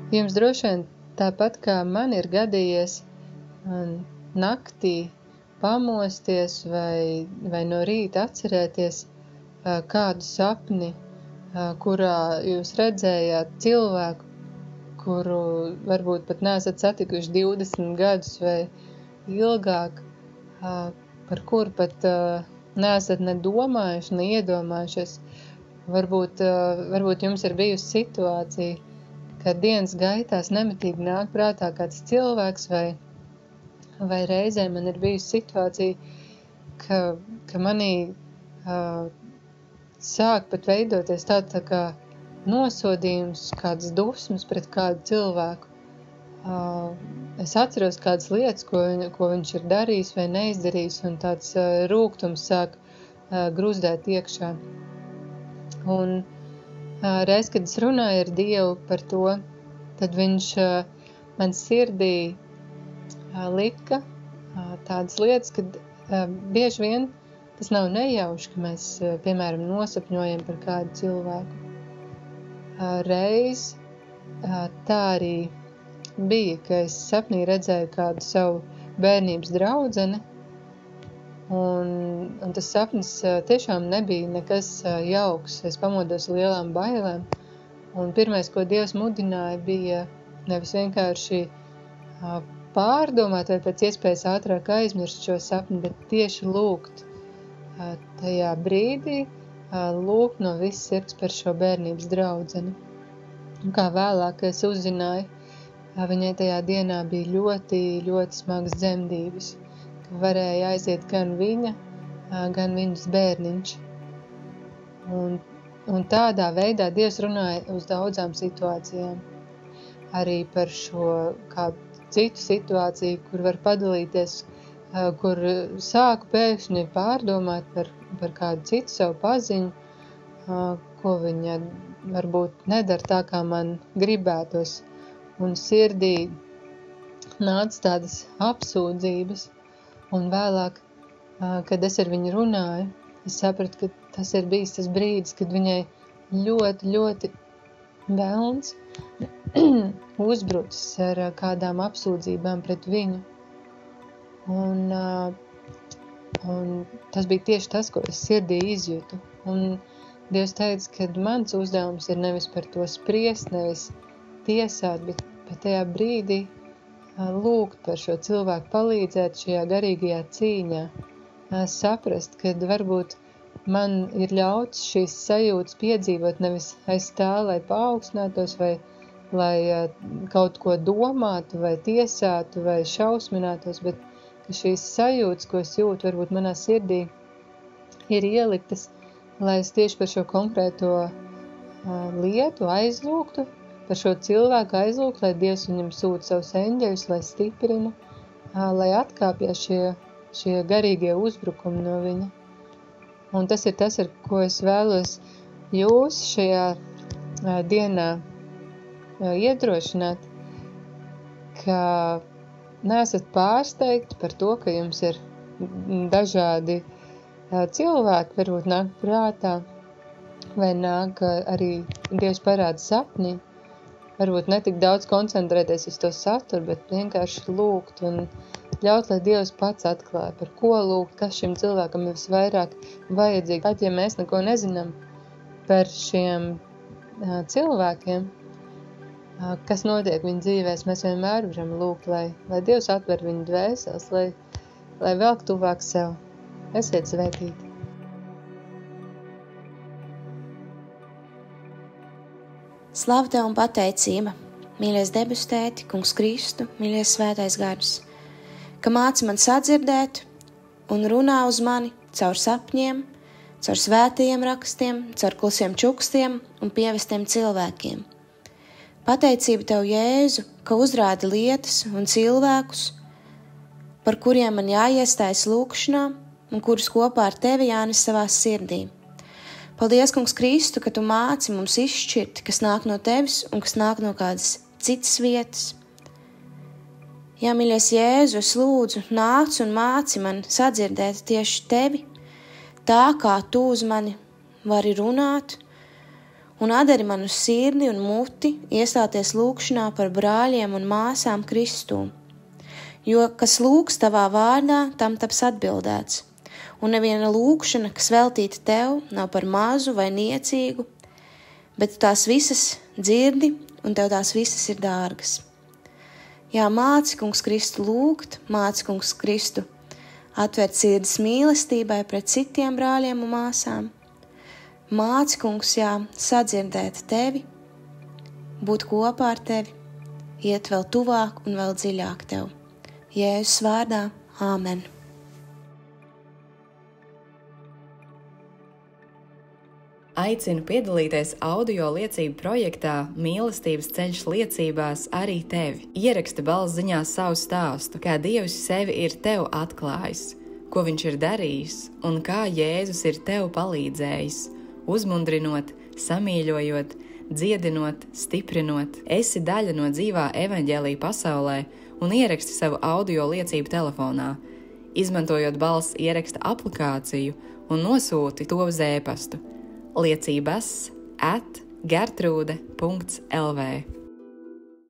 Jums droši vien tāpat kā man ir gadījies naktī pamosties vai no rīta atcerēties kādu sapni, kurā jūs redzējāt cilvēku, kuru varbūt pat neesat satikuši 20 gadus vai ilgāk, par kuru pat neesat ne domājuši, ne iedomājušies. Varbūt jums ir bijusi situācija, kad dienas gaitās nemitīgi nāk prātā kāds cilvēks vai reizē man ir bijusi situācija, ka manī sāk pat veidoties tā kā nosodījums, kādas dusmas pret kādu cilvēku. Es atceros kādas lietas, ko viņš ir darījis vai neizdarījis, un tāds rūgtums sāk gruzdēt iekšā. Un reiz, kad es runāju ar Dievu par to, tad viņš man sirdī lika tādas lietas, kad bieži vien tas nav nejauši, ka mēs, piemēram, nosapņojam par kādu cilvēku. Reiz tā arī bija, ka es sapnī redzēju kādu savu bērnības draudzeni, un tas sapnis tiešām nebija nekas jauks. Es pamodos lielām bailēm, un pirmais, ko Dievs mudināja, bija nevis vienkārši pārdomāt vai pēc iespējas ātrāk aizmirst šo sapni, bet tieši lūgt tajā brīdī, lūgt no visas sirds par šo bērnības draudzeni. Un kā vēlāk es uzzināju, viņai tajā dienā bija ļoti, ļoti smagas dzemdības, ka varēja aiziet gan viņa, gan viņas bērniņš. Un tādā veidā Dievs runāja uz daudzām situācijām. Arī par šo kādu citu situāciju, kur var padalīties, kur sāku pēkšņi pārdomāt par kādu citu savu paziņu, ko viņa varbūt nedara tā, kā man gribētos. Un sirdī nāca tādas apsūdzības, un vēlāk, kad es ar viņu runāju, es sapratu, ka tas ir bijis tas brīdis, kad viņai ļoti, ļoti velns uzbrucis ar kādām apsūdzībām pret viņu. Un tas bija tieši tas, ko es sirdī izjūtu. Un Dievs teica, ka mans uzdevums ir nevis par to spriest, nevis tiesāt, bet tajā brīdī lūgt par šo cilvēku, palīdzēt šajā garīgajā cīņā, saprast, ka varbūt man ir ļauts šīs sajūtas piedzīvot nevis aiz tā, lai paaugstinātos vai lai kaut ko domātu vai tiesātu vai šausminātos, bet ka šīs sajūtas, ko es jūtu, varbūt manā sirdī ir ieliktas, lai es tieši par šo konkrēto lietu aizlūgtu, par šo cilvēku aizlūgtu, lai Dievs viņam sūta savus eņģeļus, lai stiprina, lai atkāpjas šie garīgie uzbrukumi no viņa. Un tas ir tas, ar ko es vēlos jūs šajā dienā iedrošināt, ka neesat pārsteigti par to, ka jums ir dažādi cilvēki, varbūt nāk prātā, vai nāk arī Dievs parāda sapnī. Varbūt ne tik daudz koncentrēties uz to saturu, bet vienkārši lūgt un ļaut, lai Dievs pats atklāja, par ko lūgt, kas šim cilvēkam ir visvairāk vajadzīgi. Pat, ja mēs neko nezinām par šiem cilvēkiem, kas notiek viņu dzīvēs, mēs vienmēr varam lūgt, lai Dievs atver viņu dvēseles, lai velk tuvāk sev. Esiet svētīti! Slavu Tev un pateicība, mīļais debesu Tēti, Kungs Kristu, mīļais svētais gars, ka māci man sadzirdēt un runā uz mani caur sapņiem, caur svētajiem rakstiem, caur klusiem čukstiem un pievestiem cilvēkiem. Pateicība Tev, Jēzu, ka uzrādi lietas un cilvēkus, par kuriem man jāiestājas lūkšanā un kurus kopā ar Tevi jānes savā sirdī. Paldies, Kungs Kristu, ka Tu māci mums izšķirt, kas nāk no Tevis un kas nāk no kādas citas vietas. Jā, mīļais Jēzu, es lūdzu, nāc un māci man sadzirdēt tieši Tevi, tā kā Tu uz mani vari runāt, un atdari manu sirdi un muti iestāties lūgšanā par brāļiem un māsām Kristū. Jo, kas lūgs tavā vārdā, tam taps atbildēts, un neviena lūgšana, kas veltīta tev, nav par mazu vai niecīgu, bet tu tās visas dzirdi, un tev tās visas ir dārgas. Jā, māci, Kungs, Kristu lūgt, māci, Kungs, Kristu atvērt sirdis mīlestībai pret citiem brāļiem un māsām. Māci, Kungs, jā, sadzirdēt tevi, būt kopā ar tevi, iet vēl tuvāk un vēl dziļāk tev. Jēzus vārdā, āmen. Aicinu piedalīties audio liecību projektā Mīlestības ceļš liecībās arī tevi. Ieraksti balss ziņā savu stāstu, kā Dievs sevi ir tev atklājis, ko viņš ir darījis un kā Jēzus ir tev palīdzējis, uzmundrinot, samīļojot, dziedinot, stiprinot. Esi daļa no dzīvā evaņģēlija pasaulē un ieraksti savu audio liecību telefonā, izmantojot balss ieraksta aplikāciju un nosūti to uz e-pastu liecības@gertrude.lv.